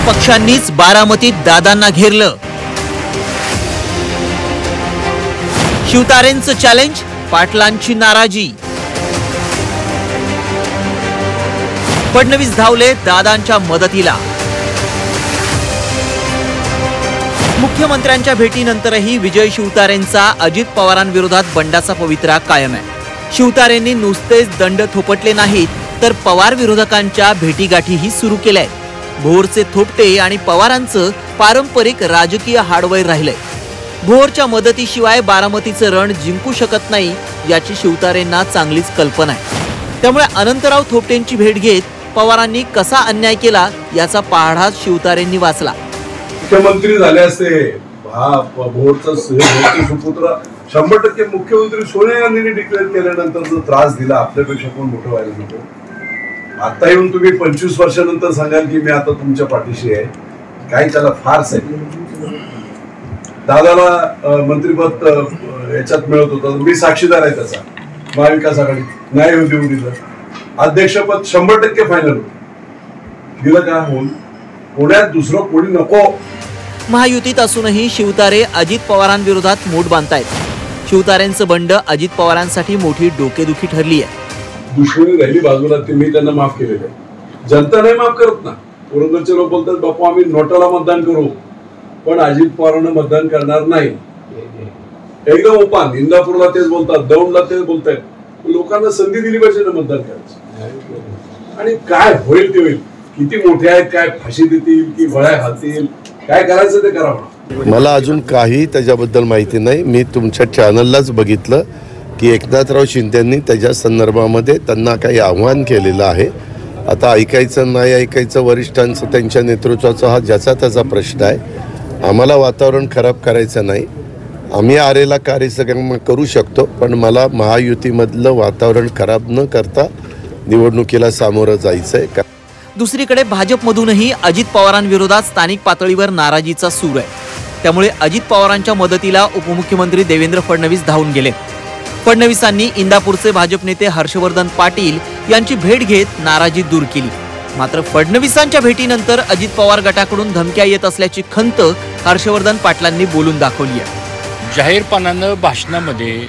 पक्षांनीच बारामतीत दादांना घेरलं. शिवतारेंचं चॅलेंज, पाटलांची नाराजी. फडणवीस धावले दादांच्या मदतीला. मुख्यमंत्र्यांच्या भेटीनंतरही विजय शिवतारेंचा अजित पवारांविरोधात बंडाचा पवित्रा कायम आहे. शिवतारेंनी नुसतेच दंड थोपटले नाहीत तर पवार विरोधकांच्या भेटीगाठीही सुरू केल्या आहेत. भोरचे थोपटे आणि पवारांचं पारंपरिक राजकीय हाडवैर राहिलंय. भोरच्या मदतीशिवाय बारामतीचं रण जिंकू शकत नाही याची शिवतारेंना चांगलीच कल्पना आहे. त्यामुळे अनंतराव थोपटेंची भेट घेत पवारांनी कसा अन्याय केला याचा पाढा शिवतारेंनी वाचला. मुख्यमंत्री झाले असते, हा भोरचा सुपुत्र 100% मुख्यमंत्री सोनिया गांधींनी डिक्लेअर केल्यानंतर जो त्रास दिला, आपल्यापेक्षा कोण मोठं व्हायला नको. आता येऊन तुम्ही 25 वर्षानंतर सांगाल की मी आता तुमच्या पाठीशी आहे, काही त्याला फारच आहे. दादाला मंत्रिपद याच्यात मिळत होतं, मी साक्षीदार आहे त्याचा. महाविकास आघाडी नाही होऊ दिलं, अध्यक्षपद 100% फायनल दिलं का होऊन. पुण्यात दुसरं कोणी नको. महायुतीत असूनही शिवतारे अजित पवारांविरोधात मूठ बांधतायत. शिवतारेंचं बंड अजित पवारांसाठी मोठी डोकेदुखी ठरली आहे. दुश्मनी राहिली बाजूला, ते मी त्यांना माफ केलेलं आहे. जनता नाही माफ करत ना. पुरंदरचे लोक बोलतात बापू आम्ही नोटाला मतदान करू पण अजित पवारांना मतदान करणार नाही. एकदम ओपन इंदापूरला तेच बोलतात, दौंडला तेच बोलतायत. लोकांना संधी दिली पाहिजे ना मतदान करायचं. आणि काय होईल ते होईल. किती मोठे आहेत, काय फाशी देतील की वळ्या घालतील, काय करायचं ते करावं. मला अजून काही त्याच्याबद्दल माहिती नाही. मी तुमच्या चॅनललाच बघितलं की एकनाथराव शिंदेंनी त्याच्या संदर्भामध्ये त्यांना काही आव्हान केलेलं आहे. आता ऐकायचं नाही ऐकायचं वरिष्ठांचं त्यांच्या नेतृत्वाचा हा ज्याचा त्याचा प्रश्न आहे. आम्हाला वातावरण खराब करायचं नाही. आम्ही आरेला कार्यक्रम करू शकतो पण मला महायुतीमधलं वातावरण खराब न करता निवडणुकीला सामोरं जायचं आहे. दुसरीकडे भाजपमधूनही अजित पवारांविरोधात स्थानिक पातळीवर नाराजीचा सूर आहे. त्यामुळे अजित पवारांच्या मदतीला उपमुख्यमंत्री देवेंद्र फडणवीस धावून गेले. फडणवीसांनी इंदापूरचे भाजप नेते हर्षवर्धन पाटील यांची भेट घेत नाराजी दूर केली. मात्र फडणवीसांच्या भेटीनंतर अजित पवार गटाकडून धमक्या येत असल्याची खंत हर्षवर्धन पाटलांनी बोलून दाखवली आहे. जाहीरपणानं भाषणामध्ये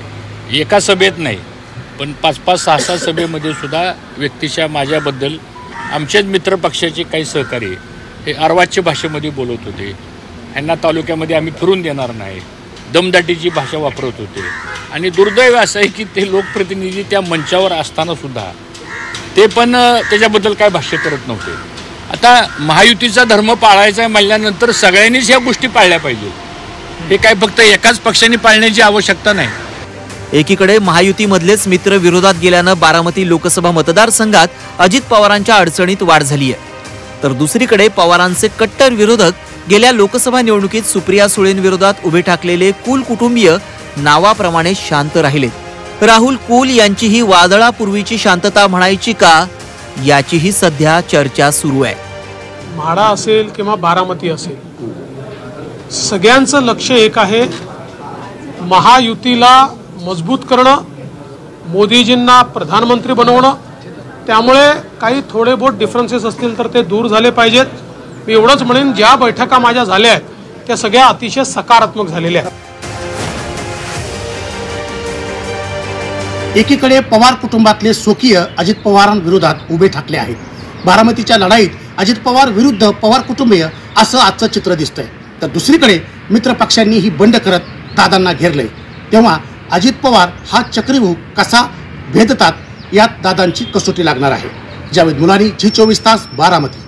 एका सभेत नाही पण 5-5, 6-6 सभेमध्ये सुद्धा व्यक्तिशः माझ्याबद्दल आमच्याच मित्रपक्षाचे काही सहकारी हे अर्वाच्य भाषेमध्ये बोलत होते. ह्यांना तालुक्यामध्ये आम्ही फिरून देणार नाही, दमदाटीची भाषा वापरत होते. आणि दुर्दैव असं आहे की ते लोकप्रतिनिधी त्या मंचावर असताना सुद्धा ते पण त्याच्याबद्दल काय भाष्य करत नव्हते. आता महायुतीचा धर्म पाळायचा आहे म्हणल्यानंतर सगळ्यांनीच ह्या गोष्टी पाळल्या पाहिजेत. हे काय फक्त एकाच पक्षाने पाळण्याची आवश्यकता नाही. एकीकडे महायुतीमधलेच मित्र विरोधात गेल्यानं बारामती लोकसभा मतदारसंघात अजित पवारांच्या अडचणीत वाढ झाली आहे. तर दुसरीकडे पवारांचे कट्टर विरोधक गेल्या लोकसभा निवडणुकीत सुप्रिया सुळेंविरोधात उभे ठाकलेले कुल कुटुंबीय नावाप्रमाणे शांत राहिले. राहुल कुल यांची ही वादळापूर्वीची शांतता म्हणायची का याचीही सध्या चर्चा सुरू आहे. म्हाडा असेल किंवा बारामती असेल, सगळ्यांचं लक्ष एक आहे, महायुतीला मजबूत करणं, मोदीजींना प्रधानमंत्री बनवणं. त्यामुळे काही थोडे बहुत डिफरन्सेस असतील तर ते दूर झाले पाहिजेत. मी एवढंच म्हणेन, ज्या बैठका माझ्या झाल्या आहेत त्या सगळ्या अतिशय सकारात्मक झालेल्या आहेत. एकीकडे पवार कुटुंबातले स्वकीय अजित पवारांविरोधात उभे ठाकले आहेत. बारामतीच्या लढाईत अजित पवार विरुद्ध पवार कुटुंबीय असं आजचं चित्र दिसतंय. तर दुसरीकडे मित्र पक्षांनी ही बंड करत दादांना घेरलंय. तेव्हा अजित पवार हा चक्रीव्यूह कसा भेदतात यात दादांची कसोटी लागणार आहे. जावेद मुलानी, झी 24 तास, बारामती.